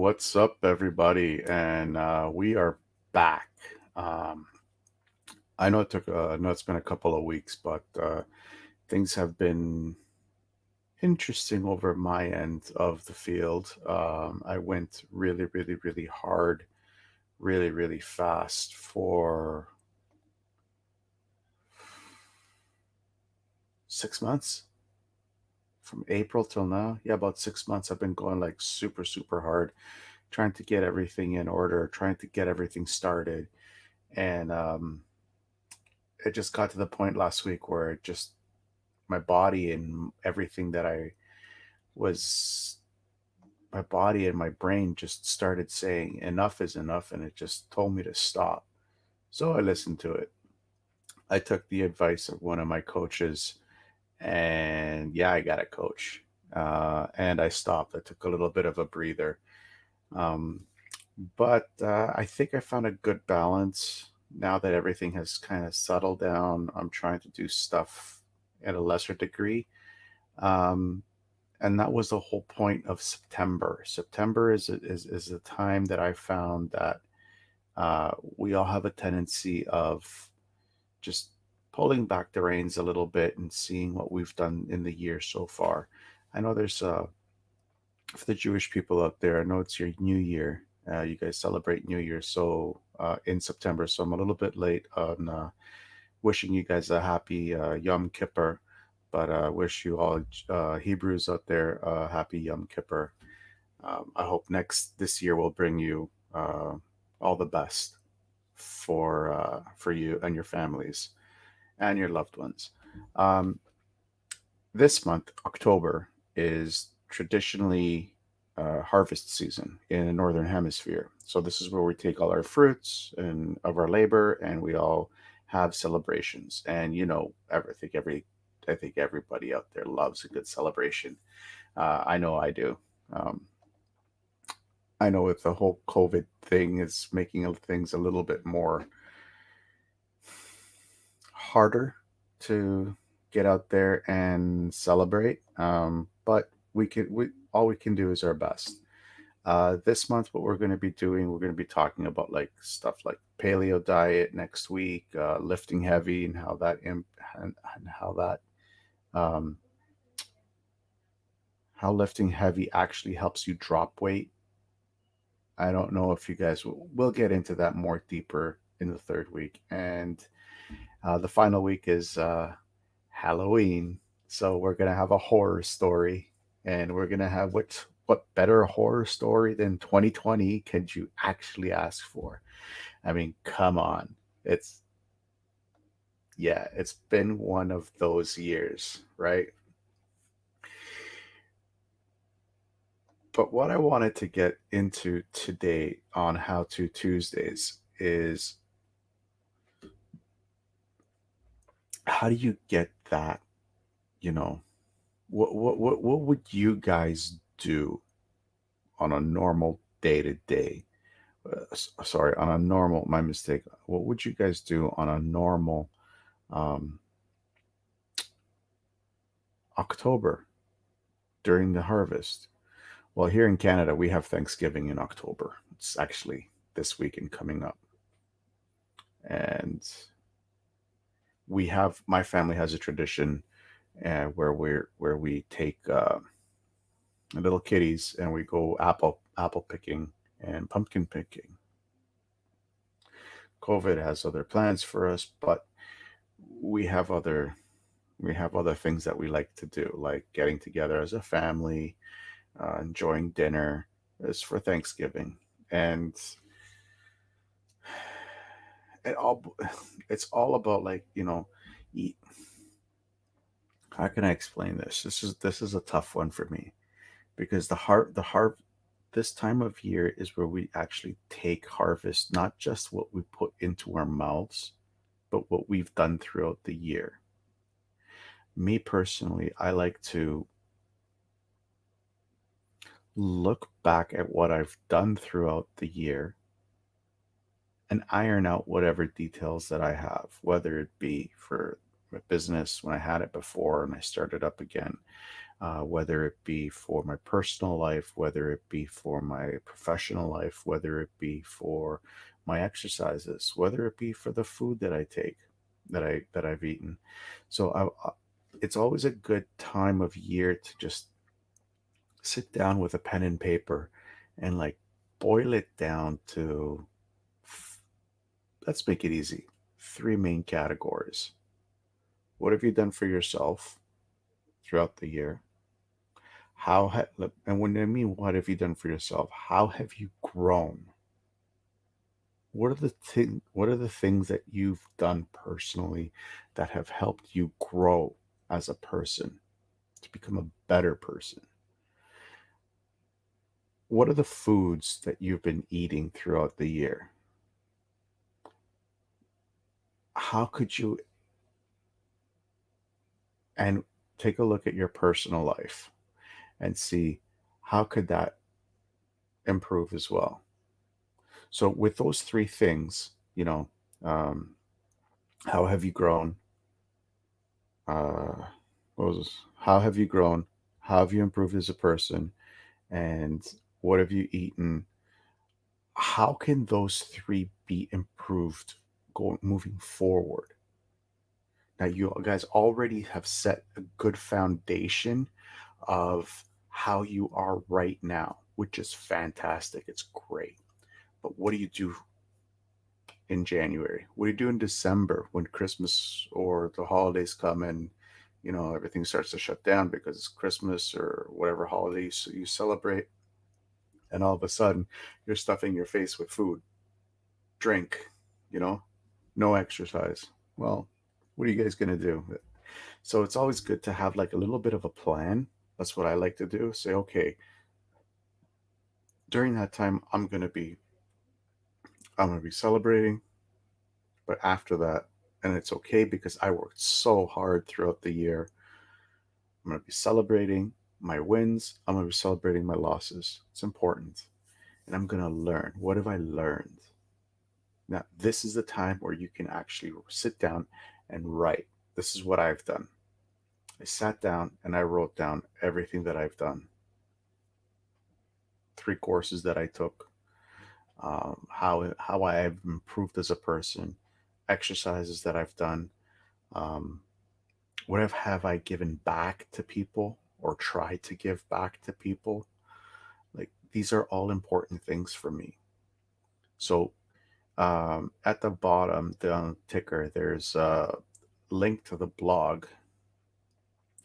What's up, everybody? And we are back. Um, I know it's been a couple of weeks, but things have been interesting over my end of the field. I went really, really, really hard, really, really fast for 6 months, from April till now. Yeah, about 6 months. I've been going like super, super hard, trying to get everything in order, trying to get everything started. And it just got to the point last week where it just my body and everything that I was my body and my brain just started saying enough is enough, and it just told me to stop. So I listened to it. I took the advice of one of my coaches, and yeah, I got a coach. And I stopped. I took a little bit of a breather. Um, but I think I found a good balance now that everything has kind of settled down. I'm trying to do stuff at a lesser degree. Um, and that was the whole point of September. September is a time that I found that we all have a tendency of just pulling back the reins a little bit and seeing what we've done in the year so far. I know there's for the Jewish people out there. I know it's your New Year. You guys celebrate New Year, so in September. So I'm a little bit late on wishing you guys a happy Yom Kippur. But wish you all Hebrews out there happy Yom Kippur. I hope next this year will bring you all the best for you and your families and your loved ones. Um, this month, October, is traditionally harvest season in the northern hemisphere. So this is where we take all our fruits and of our labor, and we all have celebrations. And I think everybody out there loves a good celebration. I know I do. Um, I know with the whole COVID thing is making things a little bit more harder to get out there and celebrate. But we all we can do is our best. This month, what we're going to be doing, we're going to be talking about like stuff like paleo diet next week, lifting heavy, and and um, how lifting heavy actually helps you drop weight. I don't know if you guys we'll get into that more deeper in the third week, and the final week is Halloween. So we're gonna have a horror story, and we're gonna have what better horror story than 2020 could you actually ask for? I mean, come on. It's Yeah, it's been one of those years, right? But what I wanted to get into today on How To Tuesdays is how do you get that, you know, what would you guys do on a normal day to day? Sorry, on a normal, my mistake. What would you guys do on a normal um, October during the harvest? Well, here in Canada, we have Thanksgiving in October. It's actually this weekend coming up. And my family has a tradition where we take little kitties and we go apple picking and pumpkin picking. COVID has other plans for us, but we have other we have other things that we like to do, like getting together as a family, enjoying dinner. It's for Thanksgiving, and it all it's all about like eat. How can I explain this? This is a tough one for me because the heart this time of year is where we actually take harvest, not just what we put into our mouths, but what we've done throughout the year. Me personally, I like to look back at what I've done throughout the year and iron out whatever details that I have, whether it be for my business when I had it before and I started up again, whether it be for my personal life, whether it be for my professional life, whether it be for my exercises, whether it be for the food that I take, that I've eaten. So it's always a good time of year to just sit down with a pen and paper and like boil it down to, let's make it easy, three main categories. What have you done for yourself throughout the year? And when I mean what have you done for yourself, how have you grown? What are the things that you've done personally that have helped you grow as a person, to become a better person? What are the foods that you've been eating throughout the year? How could you, and take a look at your personal life and see how could that improve as well. So with those three things, um, how have you grown? Uh, how have you grown? How have you improved as a person? And what have you eaten? How can those three be improved going moving forward? Now, you guys already have set a good foundation of how you are right now, which is fantastic. It's great. But what do you do in January? What do you do in December when Christmas or the holidays come and everything starts to shut down because it's Christmas or whatever holidays you celebrate, and all of a sudden you're stuffing your face with food, drink, you know, no exercise. Well, what are you guys gonna do? So it's always good to have like a little bit of a plan. That's what I like to do. Say, okay, during that time I'm gonna be celebrating, but after that, and it's okay because I worked so hard throughout the year. I'm going to be celebrating my wins. I'm going to be celebrating my losses. It's important. And I'm going to learn. What have I learned? Now, this is the time where you can actually sit down and write. This is what I've done. I sat down and I wrote down everything that I've done, three courses that I took, how I have improved as a person, exercises that I've done, um, what have I given back to people or tried to give back to people. Like, these are all important things for me. So at the bottom, the ticker, there's a link to the blog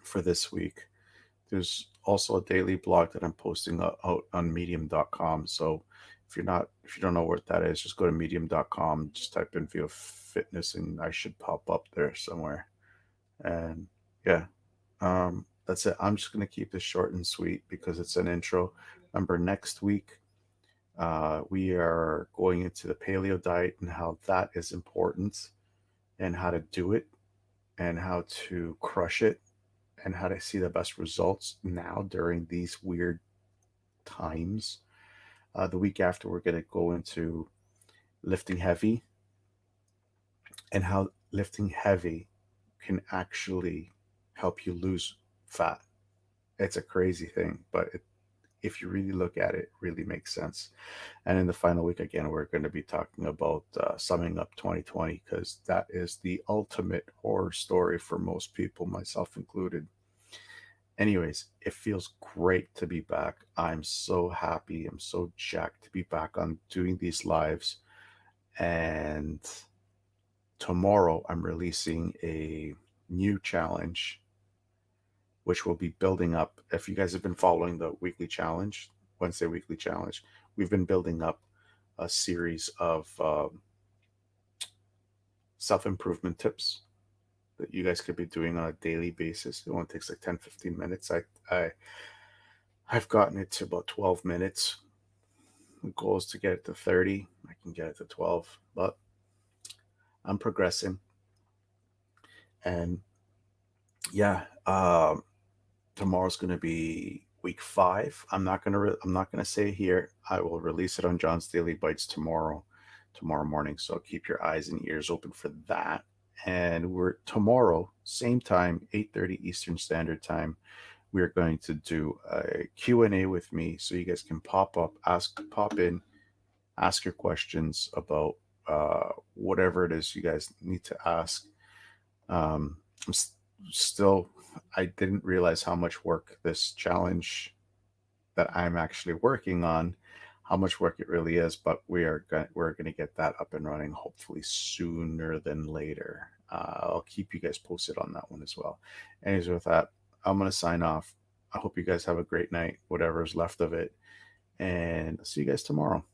for this week. There's also a daily blog that I'm posting out on medium.com. So if you don't know what that is, just go to medium.com, just type in View Fitness, and I should pop up there somewhere. And yeah, that's it. I'm just going to keep this short and sweet because it's an intro. Remember, next week, we are going into the paleo diet and how that is important, and how to do it, and how to crush it, and how to see the best results now during these weird times. The week after, we're going to go into lifting heavy, and how lifting heavy can actually help you lose fat. It's a crazy thing, but if you really look at it, it really makes sense. And in the final week, again, we're going to be talking about summing up 2020, because that is the ultimate horror story for most people, myself included. Anyways, it feels great to be back. I'm so happy. I'm so jacked to be back on doing these lives. And tomorrow, I'm releasing a new challenge, which will be building up. If you guys have been following the weekly challenge, Wednesday weekly challenge, we've been building up a series of self improvement tips that you guys could be doing on a daily basis. It only takes like 10, 15 minutes. I've gotten it to about 12 minutes. The goal is to get it to 30. I can get it to 12, but I'm progressing. And yeah, tomorrow's going to be week 5. I'm not gonna say it here. I will release it on John's Daily Bites tomorrow morning. So keep your eyes and ears open for that. And we're tomorrow, same time, 8:30 Eastern Standard Time. we're going to do a Q&A with me, so you guys can pop in, ask your questions about whatever it is you guys need to ask. Um, I'm still, I didn't realize how much work this challenge that I'm actually working on, how much work it really is, but we're going to get that up and running hopefully sooner than later. I'll keep you guys posted on that one as well. Anyways, with that, I'm going to sign off. I hope you guys have a great night, whatever's left of it, and I'll see you guys tomorrow.